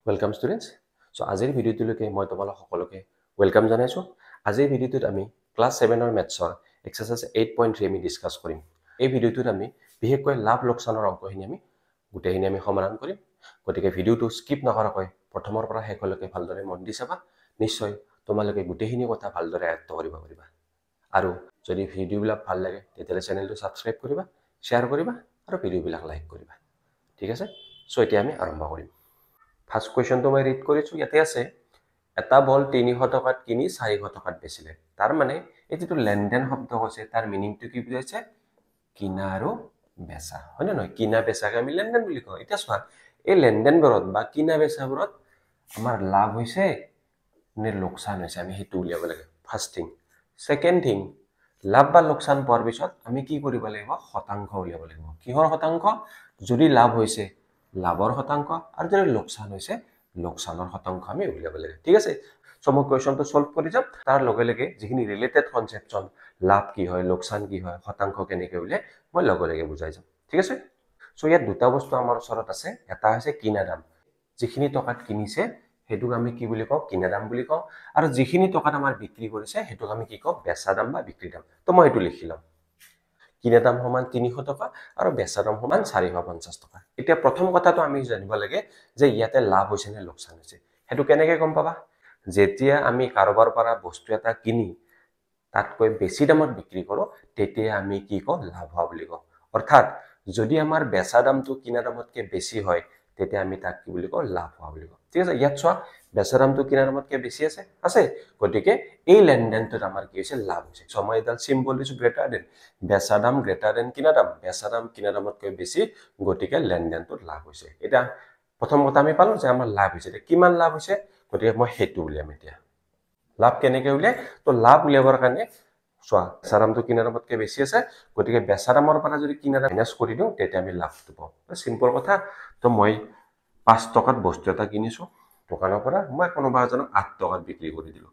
Welcome students. So আজিৰ ভিডিঅ'টোলৈকে মই তোমালোক সকলোকে ওয়েলকাম জনাইছো। আজিৰ ভিডিঅ'টোত আমি ক্লাস 7 ৰ মেথছৰ এক্সাৰসাইজ 8.3 আমি ডিসকাস কৰিম। এই ভিডিঅ'টোত আমি বিশেষকৈ লাভ লোকসানৰ অংকখিনি আমি গোটেইখিনি আমি সমাধান কৰিম। গতিকে ভিডিঅ'টো স্কিপ নকৰাকৈ প্ৰথমৰ পৰা শেষলৈকে ভালদৰে মন দি চাবা। নিশ্চয় তোমালোকে গোটেইখিনি কথা ভালদৰে আয়ত্ত কৰিব পাৰিবা। আৰু যদি ভিডিঅ'বিলাক ভাল লাগে তেতিয়ালে চেনেলটো সাবস্ক্ৰাইব কৰিবা, শেয়াৰ কৰিবা আৰু ভিডিঅ'বিলাক লাইক কৰিবা। ঠিক আছে? সো এতিয়া আমি আৰম্ভ কৰিম। ফাৰ্স্ট কোৱেশ্চনটো মই ৰিড কৰিছো। ইয়াতে আছে এটা বল 300 টকাত কিনি 400 টকাত বেচিলে। তাৰ মানে এই যেটো লেনদেন শব্দ কৈছে তাৰ মিনিংটো কি বুজাইছে? কিনা আৰু বেচা। হয় না নহয়? কিনা বেচাকে আমি লেনদেন বুলি কওঁ। এটা চোৱা এই লেনদেনবোৰত বা কিনা বেচাবোৰত আমাৰ লাভ হৈছে নে লোকসান হৈছে আমি হেতু উলিয়াব লাগে। First thing. সেকেন্ড থিং, লাভ বা লোকসান পোৱাৰ পিছত আমি কি কৰিব লাগিব? শতাংশ উলিয়াব লাগিব। কিহৰ শতাংশ? যদি লাভ হৈছে লাভৰ শতাংশ আৰু যদি লোকসান হৈছে লোকসানৰ শতাংশ আমি উলিয়াব লাগে। ঠিক আছে? সো মই কোৱেশ্চনটো সলভ কৰি যাম। তাৰ লগে লগে যিখিনি ৰিলেটেড কনসেপচন লাভ কি হয়, লোকসান কি হয়, শতাংশ কেনেকৈ উলিয়ায় মই লগে লগে বুজাই যাম। ঠিক আছে? সো ইয়াত দুটা বস্তু আমাৰ ওচৰত আছে। এটা হৈছে কিনা দাম। যিখিনি টকাত কিনিছে হেতুক আমি কি বুলি কওঁ? কিনা দাম বুলি কওঁ। আৰু যিখিনি টকাত আমাৰ বিক্ৰী কৰিছে হেতুক আমি কি কওঁ? বেচা দাম বা বিক্ৰী দাম। তো মই এটো লিখি লম। কিনা দাম সমান 300 টকা আৰু বেচা দাম সমান 450 টকা। এতিয়া প্ৰথম কথাটো আমি জানিব লাগে যে ইয়াতে লাভ হৈছে নে লোকসান হৈছে। হেতু কেনেকৈ গম পাবা? যেতিয়া আমি কাৰোবাৰ পৰা বস্তু এটা কিনি তাতকৈ বেছি দামত বিক্ৰী কৰো তেতিয়া আমি কি কওঁ? লাভ হোৱা বুলি কওঁ। অৰ্থাৎ যদি আমাৰ বেচা দামটো কিনা দামতকৈ বেছি হয় তেতিয়া আমি তাক কি বুলি কওঁ? লাভ হোৱা বুলি কওঁ। ঠিক আছে? ইয়াত চোৱা বেচা দামটো কিনা দামতকৈ বেছি আছে। গতিকে এই লেনদেনটোত আমাৰ কি হৈছে? লাভ হৈছে। সো মই এডাল সিম্বল দিছো গ্ৰেটাৰ দেন। বেচা দাম গ্ৰেটাৰ দেন কিনা দাম। বেচা দাম কিনা দামতকৈ বেছি গতিকে লেনদেনটোত লাভ হৈছে। এটা প্ৰথম কথা আমি পালো যে আমাৰ লাভ হৈছে। কিমান লাভ হৈছে? গতিকে মই হেতু উলিয়াম এতিয়া। লাভ কেনেকৈ উলিয়ায়? তো লাভ উলিয়াবৰ কাৰণে চোৱা বেচা দামটো কিনা দামতকৈ বেছি আছে গতিকে বেচা দামৰ পৰা যদি কিনা দাম মাইনাস কৰি দিওঁ তেতিয়া আমি লাভটো পাওঁ। সিম্পল কথা। তো মই 5 টকাত বস্তু এটা কিনিছো দোকানৰ পৰা, মই কোনোবা এজনক 8 টকাত বিক্ৰী কৰি দিলো।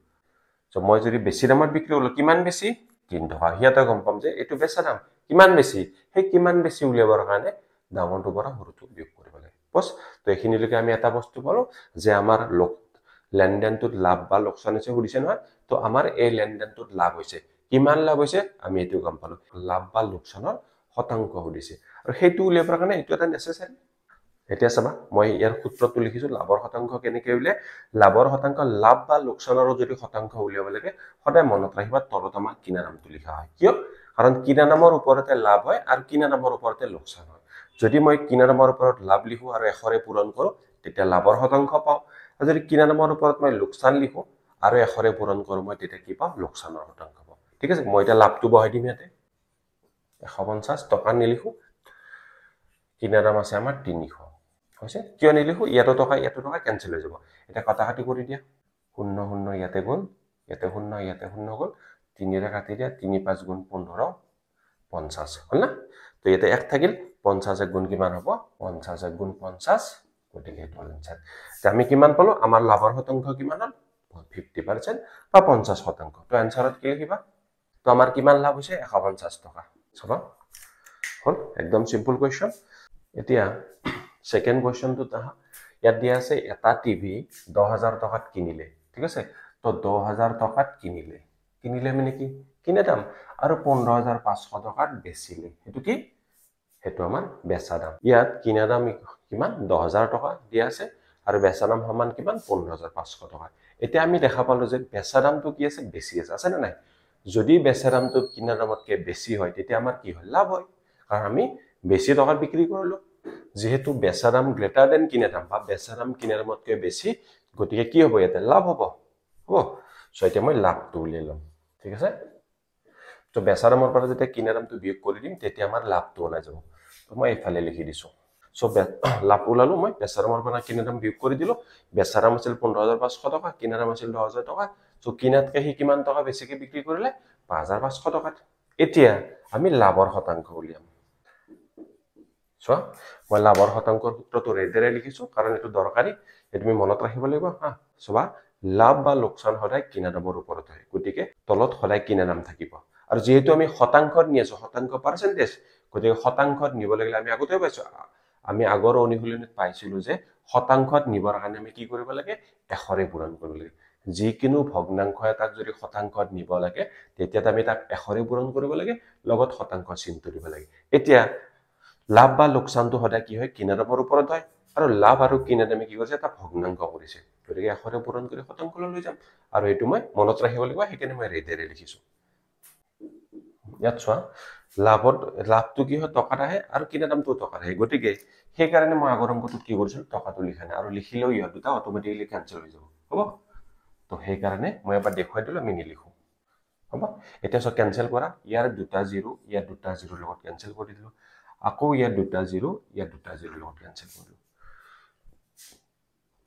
সো মই যদি বেছি দামত বিক্ৰী কৰিলো, কিমান বেছি? 3 টকা। হিয়াতে গম পাম যে এইটো বেচা দাম। কিমান বেছি? সেই কিমান বেছি উলিয়াবৰ কাৰণে ডাঙৰটো পৰা সৰুটো বিয়োগ কৰিব লাগে। বস তো এইখিনিলৈকে আমি এটা বস্তু পালো যে আমাৰ লেনদেনটোত লাভ বা লোকসান হৈছে সুধিছে নহয়। তো আমাৰ এই লেনদেনটোত লাভ হৈছে। কিমান লাভ হৈছে আমি এটো গম পালো। লাভ বা লোকসানৰ শতাংশ সুধিছে আৰু হেতু উলিয়াবৰ কাৰণে এটো এটা নেসেসাৰি। এতিয়া চাবা মই ইয়াৰ সূত্ৰটো লিখিছো। লাভৰ শতাংশ কেনেকৈ উলিয়ায়? লাভৰ শতাংশ লাভ বা লোকসানৰ যদি শতাংশ উলিয়াব লাগে সদায় মনত ৰাখিবা তলত আমাৰ কিনা নামটো লিখা হয়। কিয়? কাৰণ কিনা নামৰ ওপৰতে লাভ হয় আৰু কিনা নামৰ ওপৰতে লোকসান হয়। যদি মই কিনা নামৰ ওপৰত লাভ লিখো আৰু 100ৰে পূৰণ কৰো তেতিয়া লাভৰ শতাংশ পাওঁ। আৰু যদি কিনা নামৰ ওপৰত মই লোকসান লিখো আৰু 100ৰে পূৰণ কৰো মই তেতিয়া কি পাওঁ? লোকসানৰ শতাংশ পাওঁ। ঠিক আছে? মই এটা লাভটো বহাই দিম ইয়াতে। 150 টকা নিলিখো। কিনা দাম আছে আমাৰ 300। হৈছে? কিয় নিলিখো? ইয়াতো টকা কেনসেল হৈ যাব। এটা কটাকাটি কৰি দিয়া। 0 0 ইয়াতে গ'ল, ইয়াতে 0 ইয়াতে 0 গ'ল। 3ৰে কাটি দিয়া। 3 5 গুণ 15 50 হল না? তো ইয়াতে 1 থাকিল। 50 1 গুণ কিমান হ'ব? 50 1 গুণ 50 গতিকে এটো আনসার। যে আমি কিমান পালো? আমাৰ লাভৰ শতাংশ কিমান হল? 50% বা 50 শতাংশ। তো আনসাৰত কি লিখিবা? তো আমাৰ কিমান লাভ হৈছে? 150 টকা। চাবা হল? একদম সিম্পল কোৱেশ্চন। এতিয়া সেকেন্ড কোৱেশ্চনটো তাহা ইয়াত দিয়া আছে এটা টিভি 10000 টকাত কিনিলে। ঠিক আছে? তো 10000 টকাত কিনিলে মানে কি? কিনা দাম। আৰু 15500 টকাত বেচিলে। এটো কি? হেতু আমাৰ বেচা দাম। ইয়াত কিনা দাম কিমান? 10000 টকা দিয়া আছে আৰু বেচা দাম সমান কিমান? 15500 টকা। এতিয়া আমি দেখা পালো যে বেচা দামটো কি আছে? বেছি আছে না নাই? যদি বেচা দামটো কিনা দামতকৈ বেছি হয় তেতিয়া আমাৰ কি হয়? লাভ হয়। কাৰণ আমি বেছি টকাত বিক্ৰী কৰিলো। যেহেতু বেচা দাম গ্ৰেটাৰ দেন কিনা দাম বা বেচা দাম কিনা দামতকৈ বেছি গতিকে কি হ'ব? ইয়াতে লাভ হ'ব। হ'ব? সো এতিয়া মই লাভটো উলিয়াই লম। ঠিক আছে? তো বেচা দামৰ পৰা যেতিয়া কিনা দামটো বিয়োগ কৰি দিম তেতিয়া আমাৰ লাভটো ওলাই যাব। তো মই এইফালে লিখি দিছো। সো লাভ ওলালো মই বেচা দামৰ পৰা কিনা দাম বিয়োগ কৰি দিলো। বেচা দাম আছিল 15500 টকা, কিনা দাম আছিল 10000 টকা। সো কিনাতকৈ সি কিমান টকা বেছিকৈ বিক্ৰী কৰিলে? 5500 টকাত। এতিয়া আমি লাভৰ শতাংশ উলিয়াম। চোৱা মই লাভৰ শতাংশৰ সূত্ৰটো ৰেডেৰে লিখিছো কাৰণ এটো দৰকাৰী। এটো তুমি মনত ৰাখিব লাগিব। চোৱা লাভ বা লোকসান সদায় কিনা দামৰ ওপৰত হয়। গতিকে তলত সদায় কিনা দাম থাকিব। আৰু যেহেতু আমি শতাংশত নি আছো, শতাংশ পাৰ্চেন্টেজ, গতিকে শতাংশত নিব লাগিলে আমি আগতে পাইছো আমি আগৰ অনুশীলনীত পাইছিলো যে শতাংশত নিবৰ কাৰণে আমি কি কৰিব লাগে 100ৰে পূৰণ কৰিব লাগে যিকিনো ভগ্নাংশ এটাক যদি শতাংশত নিব লাগে তেতিয়া আমি তাক 100ৰে পূৰণ কৰিব লাগে লগত শতাংশ চিহ্নটো দিব লাগে এতিয়া লাভ বা লোকসানটো সদায় কি হয় কিনাৰমৰ ওপৰত হয় আৰু লাভ আৰু কিনাৰমে কি কৰিছে এটা ভগ্নাংশ কৰিছে গতিকে 100ৰে পূৰণ কৰি শতাংশলৈ লৈ যাম আৰু এইটো মই মনত ৰাখিব লাগিব সেইকাৰণে মই ৰেডেৰে লিখিছো ইয়াত চোৱা লাভটো কি হয় টকাত আহে আৰু কিনা দামটো টকাত আহে গতিকে সেই কাৰণে মই আগৰ অংকটোত কি কৰিছিল টকাটো লিখা নাই আৰু লিখিলেও ইহঁত দুটা অটোমেটিক্যালি কেনসেল হৈ যাব হ'ব তো সেই কাৰণে মই এবাৰ দেখুৱাই দিলো আমি নিলিখো হ'ব এতিয়া সব কেনসেল কৰা ইয়াৰ দুটা জিৰো ইয়াৰ দুটা জিৰোৰ লগত কেনসেল কৰি দিলো আকৌ ইয়াৰ দুটা জিৰো ইয়াৰ দুটা জিৰোৰ লগত কেনসেল কৰি দিলো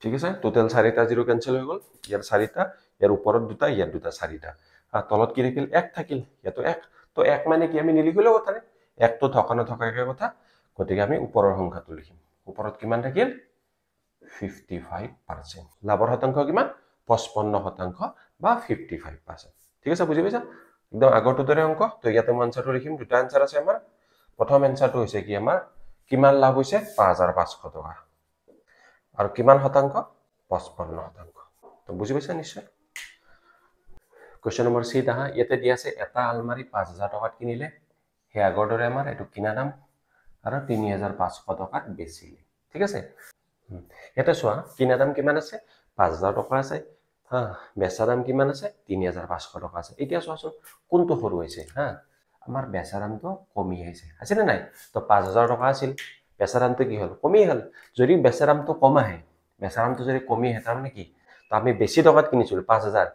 ঠিক আছে টোটাল 4টা জিৰো কেনসেল হৈ গল ইয়াৰ 4টা ইয়াৰ ওপৰত দুটা ইয়াৰ দুটা 4টা আর তলত কি থাকিল 1 থাকিল ইয়াতো 1 তো 1 মানে কি আমি নিলিখিলেও কথা নাই 1 তো থকা নথকাকে কথা গতিকে আমি ওপৰৰ সংখ্যাটো লিখিম ওপৰত কিমান থাকিল 55% লাভৰ শতাংশ কিমান 55% বা 55% ঠিক আছে বুজি পাইছা একদম আগৰটো দৰে অংক তো ইয়াতে মই আনসাৰটো লিখিম দুটা আনসাৰ আছে আমাৰ প্ৰথম আনসাৰটো হৈছে কি আমাৰ কিমান লাভ হৈছে 5500 টকা আৰু কিমান শতাংশ 55% তো বুজি পাইছা নিশ্চয় Question number C daha ইয়াতে দিয়া আছে এটা আলমাৰি 5000 টকাত কিনিলে হে আগৰ দৰে আমাৰ এটো কিনা দাম আৰু 3500 টকাত বেচিলে ঠিক আছে এটা চোৱা কিনা দাম কিমান আছে 5000 টকা আছে হা বেচা দাম কিমান আছে 3500 টকা আছে এতিয়া চোৱাচোন কোনটো সৰু হৈছে হা আমাৰ বেচা দামটো কমি আহিছে আছে নে নাই তো 5000 টকা আছিল বেচা দামটো কি হল কমি হল যদি বেচা দামটো কম আহে বেচা দামটো যদি কমি আহে তাৰ মানে কি তো আমি বেছি টকাত কিনিছিল 5000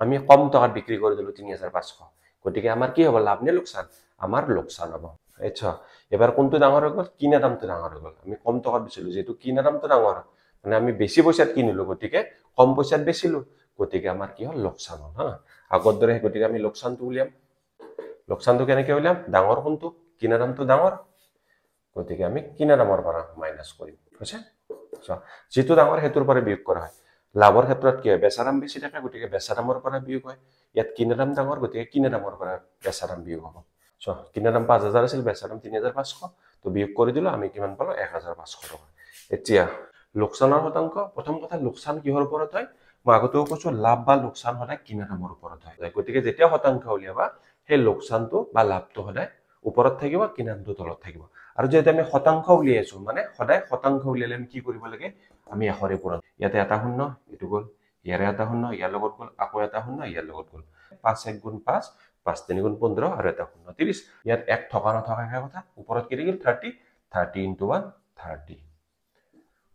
আমি কম টকাত বিক্রি কৰি দিলো 3500 গতিকে আমাৰ কি হ'ব লাভ নে লোকসান আমাৰ লোকসান হ'ব আচ্ছা এবাৰ কোনটো ডাঙৰ হৈ গল কিনা দামটো ডাঙৰ হৈ গল আমি কম টকাত বেচিলো যেটো কিনা দামটো ডাঙৰ মানে আমি বেছি পইচাত কিনিলো গতিকে কম পইচাত বেচিলো গতিকে আমাৰ কি হ'ল লোকসান হ'ল হা আগৰ দৰে গতিকে আমি লোকসানটো উলিয়াম লোকসানটো কেনেকৈ উলিয়াম ডাঙৰ কোনটো কিনা দামটো ডাঙৰ গতিকে আমি কিনা দামৰ পৰা মাইনাস কৰিম হৈছে আচ্ছা যেটো ডাঙৰ হেতুৰ পৰা বিয়োগ কৰা হয় লাভৰ ক্ষেত্ৰত কি হয় বেচা দাম বেছি থাকে গতিকে বেচা দামৰ পৰা বিয়োগ হয় ইয়াত কিনা দাম ডাঙৰ গতিকে কিনা দামৰ পৰা বেচা দাম বিয়োগ হ'ব সো কিনা দাম 5000 আছিল বেচা দাম 3500 তো বিয়োগ কৰি দিলো আমি কিমান পালো 1500 টকা এতিয়া লোকসানৰ শতাংশ প্ৰথম কথা লোকসান কিহৰ ওপৰত হয় মই আগতেও কৈছো লাভ বা লোকসান সদায় কিনা দামৰ ওপৰত হয় গতিকে যেতিয়া শতাংশ উলিয়াবা সেই লোকসানটো বা লাভটো সদায় ওপৰত থাকিব কিনা দামটো তলত থাকিব আৰু যদি আমি শতাংশ উলিয়াইছো মানে সদায় শতাংশ উলিয়ালে আমি কি কৰিব লাগে আমি 100ৰে পূৰণ ইয়াতে এটা শূন্য এটো গল ইয়াৰে এটা শূন্য ইয়াৰ লগত গল আকৌ এটা শূন্য ইয়াৰ লগত গল 5 1 গুণ 5 5 3 গুণ 15 আৰু এটা শূন্য 30 ইয়াত এক থকা নথকাকে কথা ওপৰত কি থাকিল 30 30 into 1 30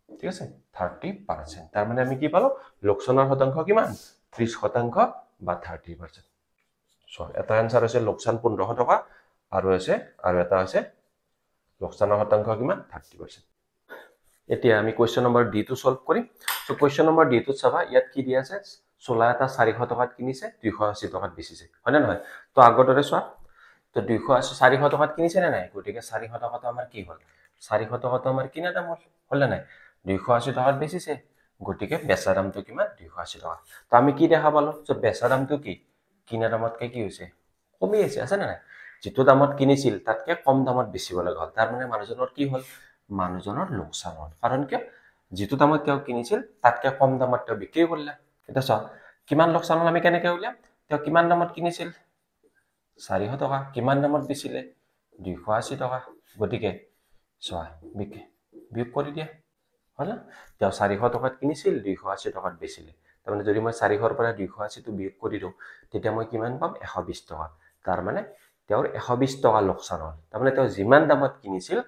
ঠিক আছে 30% তাৰ মানে আমি কি পালো লোকসানৰ শতাংশ কিমান 30% বা 30% সো এটা আনসাৰ আছে লোকসান 1500 টকা আৰু এটা আছে লোকসানৰ শতাংশ কিমান 30% এতিয়া আমি কোৱেশ্চন নম্বৰ ডি টো সলভ কৰিম সো কোৱেশ্চন নম্বৰ ডি টো চাবা ইয়াত কি দিয়া আছে চোলা এটা 400 টকাত কিনিছে 280 টকাত বেচিছে হয় না নহয় তো আগৰ দৰে চোৱা তো 280 400 টকাত কিনিছে না নাই গতিকে 400 টকাটো আমাৰ কি হ'ল 400 টকাটো আমাৰ কিনা দাম হ'ল না নাই 280 টকাত বেচিছে গতিকে বেচা দামটো কিমান 280 টকা তো আমি কি দেখা পালো তো বেচা দামটো কি কিনা দামতকৈ কি হৈছে কমি আছে না নাই যেটো দামত কিনিছিল তাতকৈ কম দামত বেচিব লগা হ'ল তাৰ মানে মানুহজনৰ কি হ'ল মানুহজনৰ লোকসান হ'ল কাৰণ কি যেটো দামত তেওঁ কিনিছিল তাতকৈ কম দামত তেওঁ বিক্ৰী কৰিলে এটা চা কিমান লোকসান হ'ল আমি কেনেকৈ উলিয়াম তেওঁ কিমান দামত কিনিছিল 400 টকা কিমান দামত বেচিলে 280 টকা গতিকে চোৱা বিয়োগ কৰি দিয়া হল তেওঁ 400 টকাত কিনিছিল 280 টকাত বেচিলে তাৰ মানে যদি মই 400 ৰ পৰা 280 টো বিয়োগ কৰি দিও তেতিয়া মই কিমান পাম 120 টকা তাৰ মানে তেওঁৰ 120 টকা লোকসান হ'ল তাৰ মানে তেওঁ যিমান দামত কিনিছিল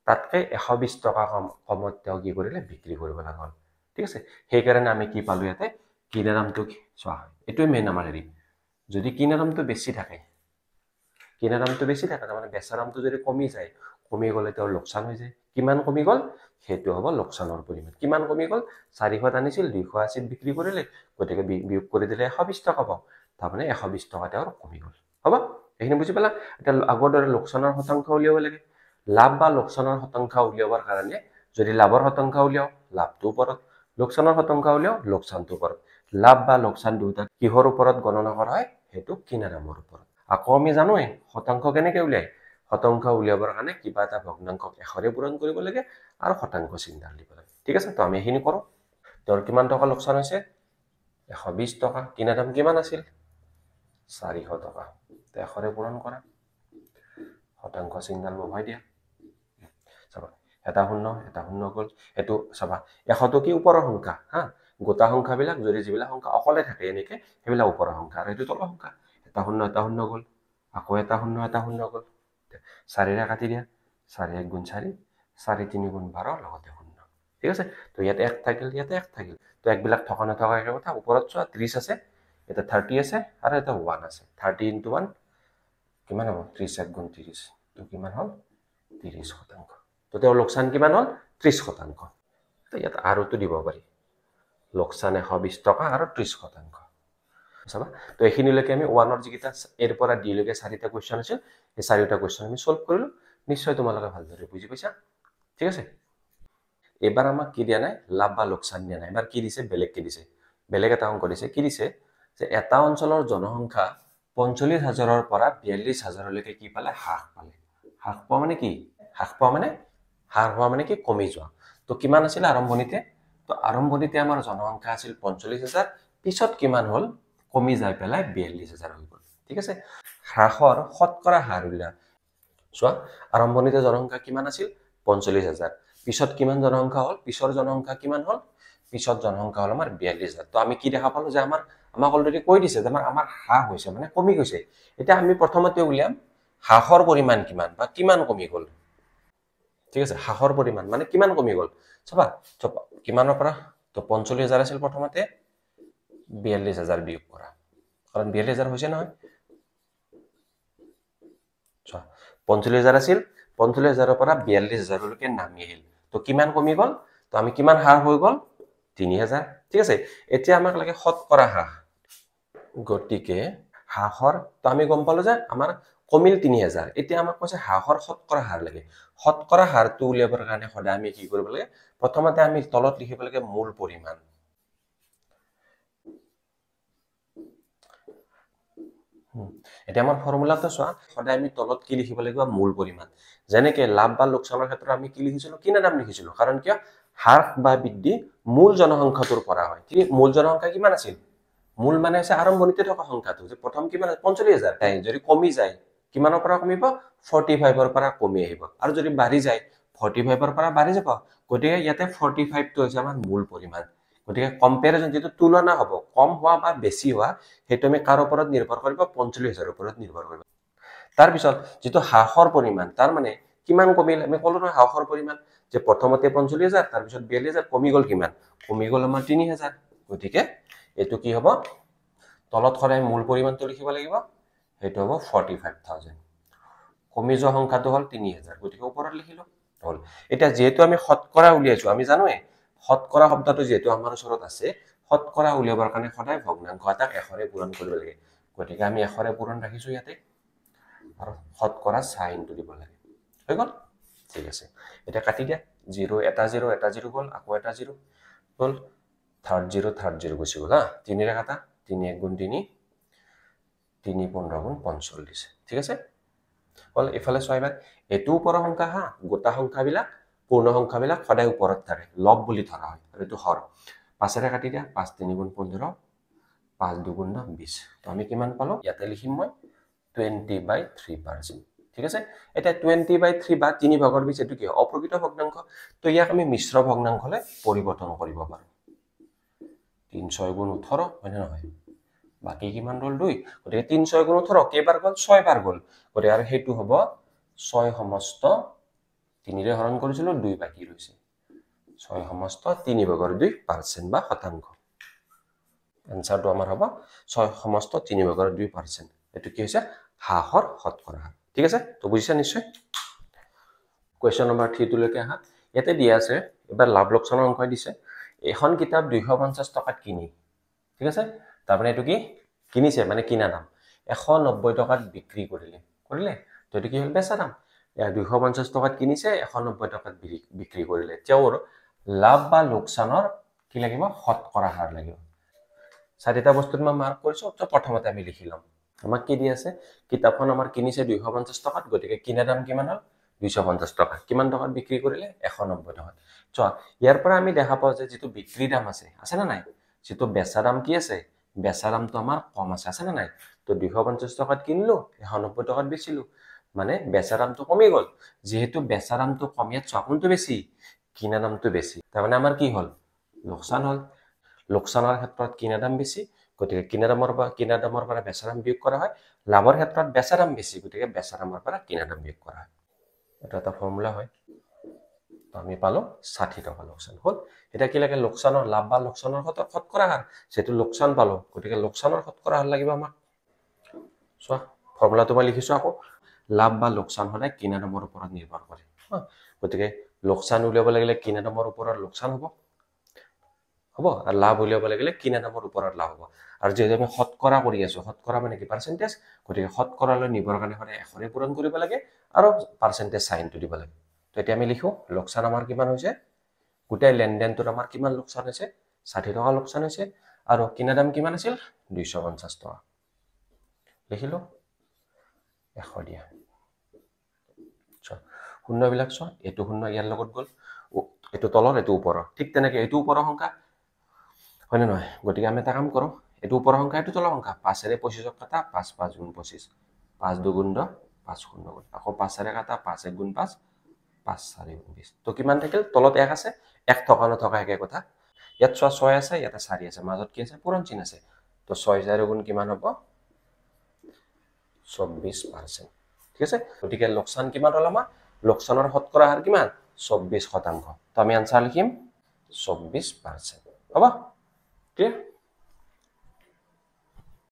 তাতকৈ 120 টকা কমত তেওঁ কি কৰিলে বিক্ৰী কৰিব লগা হ'ল ঠিক আছে সেই কাৰণে আমি কি পালো ইয়াতে কিনা দামটো চোৱা এটোই মেইন আমাৰ হেৰি যদি কিনা দামটো বেছি থাকে তাৰ মানে বেচা দামটো যদি কমি যায় কমি গলে তেওঁৰ লোকসান হৈ যায় কিমান কমি গল হেতু হ'ব লোকসানৰ পৰিমাণ কিমান কমি গল 400 আনিছিল 280 বিক্ৰী কৰিলে গতিকে বিয়োগ কৰি দিলে 120 টকা পাব তাৰ মানে 120 টকা তেওঁৰ কমি গল হ'ব এইখিনি বুজি পালা এটা আগৰ দৰে লোকসানৰ শতাংশ উলিয়াব লাগে লাভ বা লোকসানৰ শতাংশ উলিয়াবৰ কাৰণে যদি লাভৰ শতাংশ উলিয়াও লাভটো ওপৰত লোকসানৰ শতাংশ উলিয়াও লোকসানটো ওপৰত লাভ বা লোকসান দুটা কিহৰ ওপৰত গণনা কৰা হয় হেতু কিনা দামৰ ওপৰত আকৌ আমি জানোই শতাংশ কেনেকৈ উলিয়াই শতাংশ উলিয়াবৰ কাৰণে কিবা এটা ভগ্নাংশক এশৰে পূৰণ কৰিব লাগে আৰু শতাংশ চিহ্ন দিব লাগে ঠিক আছে তো আমি এইখিনি কৰোঁ তোৰ কিমান টকা লোকচান হৈছে 120 টকা কিনা দাম কিমান আছিল 400 টকা তো এশৰে পূৰণ কৰা শতাংশ চিহ্ন বহাই দিয়া চাবা এটা শূন্য গ'ল এটো চাবা 100 তো কি ওপৰৰ সংখ্যা হা গোটা সংখ্যাবিলাক যদি যিবিলাক সংখ্যা অকলে থাকে এনেকে সেইবিলাক ওপৰৰ সংখ্যা আৰু এটো তলৰ সংখ্যা এটা শূন্য গ'ল আকৌ এটা শূন্য গ'ল 4 ৰে কাটি দিয়া 4 1 গুণ 4 4 3 গুণ 12 লগতে শূন্য ঠিক আছে তো ইয়াতে 1 থাকিল ইয়াতে 1 থাকিল তো একবিলাক থকা নথকা একে কথা ওপৰত চোৱা 30 আছে এটা 30 আছে আৰু এটা 1 আছে 30 * 1 কিমান হ'ব 30 1 গুণ 30 তো কিমান হ'ল 30 শতাংশ তো তেওঁৰ লোকচান কিমান হ'ল 30 শতাংশ তো ইয়াত আৰুটো দিব পাৰি লোকচান 120 টকা আৰু 30 শতাংশ চাবা তো এইখিনিলৈকে আমি 1 ৰ যিকিটা এৰ পৰা ডি লৈকে 4টা কোৱেশ্চন আছিল এই 4টা কোৱেশ্চন আমি সলভ কৰিলো নিশ্চয় তোমালোকে ভালদৰে বুজি পাইছা ঠিক আছে এবাৰ আমাক কি দিয়া নাই লাভ বা লোকচান দিয়া নাই এবাৰ কি দিছে বেলেগ কি দিছে বেলেগ এটা অংক দিছে কি দিছে যে এটা অঞ্চলৰ জনসংখ্যা 45,000 ৰ পৰা 42,000 লৈকে কি পালে হ্ৰাস পোৱা মানে কি হ্ৰাস পোৱা মানে কি কমি যোৱা তো কিমান আছিল আৰম্ভণিতে তো আৰম্ভণিতে আমাৰ জনসংখ্যা আছিল 45,000 পিছত কিমান হ'ল কমি যায় পেলাই 42,000 হৈ গ'ল ঠিক আছে হ্ৰাসৰ শতকৰা হাৰ উলিয়া চোৱা আৰম্ভণিতে জনসংখ্যা কিমান আছিল 45,000 পিছত কিমান জনসংখ্যা হ'ল পিছৰ জনসংখ্যা কিমান হ'ল পিছত জনসংখ্যা হ'ল আমাৰ 42,000 তো আমি কি দেখা পালো যে আমাক অলৰেডি কৈ দিছে যে আমাৰ হ্ৰাস হৈছে মানে কমি গৈছে এতিয়া আমি প্ৰথমতে উলিয়াম হ্ৰাসৰ পৰিমাণ কিমান বা কিমান কমি গ'ল ঠিক আছে হ্ৰাসৰ পৰিমাণ মানে কিমান কমি গ'ল চাবা কিমানৰ পৰা তো 45,000 আছিল প্ৰথমতে 42,000 বিয়োগ কৰা কাৰণ 42,000 হৈছে নহয় চোৱা 45,000 আছিল 45,000 ৰ পৰা 42,000 লৈকে নামি আহিল তো কিমান কমি গ'ল তো আমি কিমান হ্ৰাস হৈ গ'ল 3,000 ঠিক আছে এতিয়া আমাক লাগে শতকৰা হ্ৰাস গতিকে হ্ৰাসৰ তো আমি গম পালো যে আমাৰ কমিল 3,000 এতিয়া আমাক কৈছে হ্ৰাসৰ শতকৰা হাৰ লাগে শতকৰা হাৰটো উলিয়াবৰ কাৰণে সদায় আমি কি কৰিব লাগে প্ৰথমতে আমি তলত লিখিব লাগে মূল পৰিমাণ এটা আমাৰ ফৰ্মুলাটো চোৱা সদায় আমি তলত কি লিখিব লাগিব মূল পৰিমাণ যেনেকে লাভ বা লোকচানৰ ক্ষেত্ৰত আমি কি লিখিছিলো কিনা দাম লিখিছিলো কাৰণ কিয় হ্ৰাস বা বৃদ্ধি মূল জনসংখ্যাটোৰ পৰা হয় ঠিক মূল জনসংখ্যা কিমান আছিল মূল মানে আছে আৰম্ভণিতে থকা সংখ্যাটো যে প্ৰথম কিমান 45,000 যদি কমি যায় কিমানৰ পৰা কমিব 45 ৰ পৰা কমি আহিব আৰু যদি বাঢ়ি যায় 45 ৰ পৰা বাঢ়ি যাব গতিকে ইয়াতে 45 টো হৈছে আমাৰ মূল পৰিমাণ গতিকে কম্পেৰিজন যেটো তুলনা হ'ব কম হোৱা বা বেছি হোৱা হেতু আমি কাৰ ওপৰত নিৰ্ভৰ কৰিব 45,000 ওপৰত নিৰ্ভৰ কৰিব তাৰ পিছত যেটো হ্ৰাসৰ পৰিমাণ তাৰ মানে কিমান কমিল আমি কলো নহয় হ্ৰাসৰ পৰিমাণ যে প্ৰথমতে 45,000 তাৰ পিছত 42,000 কমি গ'ল কিমান কমি গ'ল আমাৰ 3,000 গতিকে এটো কি হ'ব তলত খৰাই মূল পৰিমাণটো লিখিব লাগিব হেতু হ'ব 45,000 কমি যোৱা সংখ্যাটো হ'ল 3,000 গতিকে ওপৰত লিখিলো হ'ল এটা যেহেতু আমি শতকৰা উলিয়াইছো আমি জানোৱে শতকৰা শব্দটো যেহেতু আমাৰ ওচৰত আছে শতকৰা উলিয়াবৰ কাৰণে সদায় ভগ্নাংশ এটাক এশৰে পূৰণ কৰিব লাগে গতিকে আমি এশৰে পূৰণ ৰাখিছো ইয়াতে আৰু শতকৰা সাইনটো দিব লাগে হৈ গ'ল ঠিক আছে এটা কাটি দিয়া 0 এটা 0 গ'ল আকৌ এটা 0 গ'ল থাৰ্ড 0 গুছি গ'ল হা 3 ৰে কাটা 3 1 গুণ 3 3 15 গুণ 45 ঠিক আছে বল এফালে চোৱা এটো ওপৰৰ সংখ্যা হা গোটা সংখ্যাবিলাক পূৰ্ণ সংখ্যাবিলাক সদায় ওপৰত থাকে লব বুলি ধৰা হয় আৰু এটো হৰ 5 ৰে কাটি দিয়া 5 3 গুণ 15 5 2 গুণ 20 তো আমি কিমান পালো ইয়াতে লিখিম মই 20/3% ঠিক আছে এটা 20/3 বা 3 ভাগৰ 20 এটো কি অপ্ৰকৃত ভগ্নাংশ তো ইয়াক আমি মিশ্ৰ ভগ্নাংশলে পৰিৱৰ্তন কৰিব পাৰো 3 6 গুণ 18 হয় নহয় বাকি কিমান ৰল 2 গতিকে 3 6 গুণ 18 কেইবাৰ গ'ল 6 বাৰ গ'ল গতিকে আৰু হেতু হ'ব 6 সমস্ত 3 ৰে হৰণ কৰিছিলো 2 বাকি ৰৈছে 6 সমস্ত 3 ভাগৰ 2% বা শতাংশ আনসাৰটো আমাৰ হ'ব 6 সমস্ত 3 ভাগৰ 2% এটো কি হৈছে হ্ৰাসৰ শতকৰা ঠিক আছে তো বুজিছা নিশ্চয় কোৱেশ্চন নম্বৰ 3 টো লৈকে আহা ইয়াতে দিয়া আছে এবাৰ লাভ লোকচানৰ অংক দিছে এখন কিতাপ 250 টকাত কিনি ঠিক আছে তাৰমানে এটো কি কিনিছে মানে কিনা দাম 190 টকাত বিক্ৰী কৰিলে তো এটো কি হ'ল বেচা দাম 250 টকাত কিনিছে 190 টকাত বিক্ৰী কৰিলে তেওঁৰ লাভ বা লোকচানৰ কি লাগিব শতকৰা হাৰ লাগিব চাৰিটা বস্তুত মই মাৰ্ক কৰিছো তো প্ৰথমতে আমি লিখি লম আমাক কি দি আছে কিতাপখন আমাৰ কিনিছে 250 টকাত গতিকে কিনা দাম কিমান হ'ল 250 টকা কিমান টকাত বিক্ৰী কৰিলে 190 টকাত চোৱা ইয়াৰ পৰা আমি দেখা পাওঁ যে যিটো বিক্ৰী দাম আছে না নাই যিটো বেচা দাম কি আছে বেচা দামটো আমাৰ কম আছে না নাই তো 250 টকাত কিনলো 190 টকাত বেচিলো মানে বেচা দামটো কমি গ'ল যেহেতু বেচা দামটো কমিয়াত চোৱা কোনটো বেছি কিনা দামটো বেছি তাৰ মানে আমাৰ কি হ'ল লোকসান হ'ল লোকসানৰ ক্ষেত্ৰত কিনা দাম বেছি গতিকে কিনা দামৰ পৰা বেচা দাম বিয়োগ কৰা হয় লাভৰ ক্ষেত্ৰত বেচা দাম বেছি গতিকে বেচা দামৰ পৰা কিনা দাম বিয়োগ কৰা হয় এটা ফৰ্মুলা হয় তো আমি পালো 60 টকা লোকসান হ'ল এটা কি লাগে লোকসানৰ লাভ বা লোকসানৰ শতকৰা হাৰ যেটো লোকসান পালো গতিকে লোকসানৰ শতকৰা হাৰ লাগিব আমাক চোৱা ফৰ্মুলাটো মই লিখিছো আকৌ লাভ বা লোকসান হলে কিনা দামৰ ওপৰত নিৰ্ভৰ কৰে গতিকে লোকসান উলিয়াব লাগিলে কিনা দামৰ ওপৰত লোকসান হ'ব আৰু লাভ উলিয়াব লাগিলে কিনা দামৰ ওপৰত লাভ হ'ব আৰু যেহেতু আমি শতকৰা কৰি আছো শতকৰা মানে কি পাৰ্চেন্টেজ গতিকে শতকৰালৈ নিবৰ কাৰণে সদায় 100 ৰে পূৰণ কৰিব লাগে আৰু পাৰ্চেন্টেজ সাইনটো দিব লাগে তো এতিয়া আমি লিখো লোকসান আমাৰ কিমান হৈছে গোটেই লেনদেনটোৰ আমাৰ কিমান লোকসান হৈছে 60 টকা লোকসান হৈছে আৰু কিনা দাম কিমান আছিল 250 টকা লিখিলো 100 দিয়া শূন্যবিলাক চোৱা এইটো শূন্য ইয়াৰ লগত গ'ল এইটো তলৰ এইটো ওপৰৰ ঠিক তেনেকৈ এইটো ওপৰৰ সংখ্যা হয় নে নহয় গতিকে আমি এটা কাম কৰোঁ এইটো ওপৰৰ সংখ্যা এইটো তলৰ সংখ্যা 5 ৰে 25 কাটা 5 5 গুণ 25 5 2 গুণ 10 5 শূন্য গুণ আকৌ 5 ৰে কাটা 5 1 গুণ 5 5 4 গুণ 20 তো কিমান থাকিল তলত 1 আছে 1 থকা নথকা একে কথা ইয়াত চোৱা 6 আছে ইয়াতে 4 আছে মাজত কি আছে পূৰণ চিহ্ন আছে তো 6 4 গুণ কিমান হ'ব 24% ঠিক আছে গতিকে লোকসান কিমান হ'ল আমাৰ লোকসানৰ শতকৰা হাৰ কিমান 24% তো আমি আনসাৰ লিখিম 24% হ'ব ক্লিয়াৰ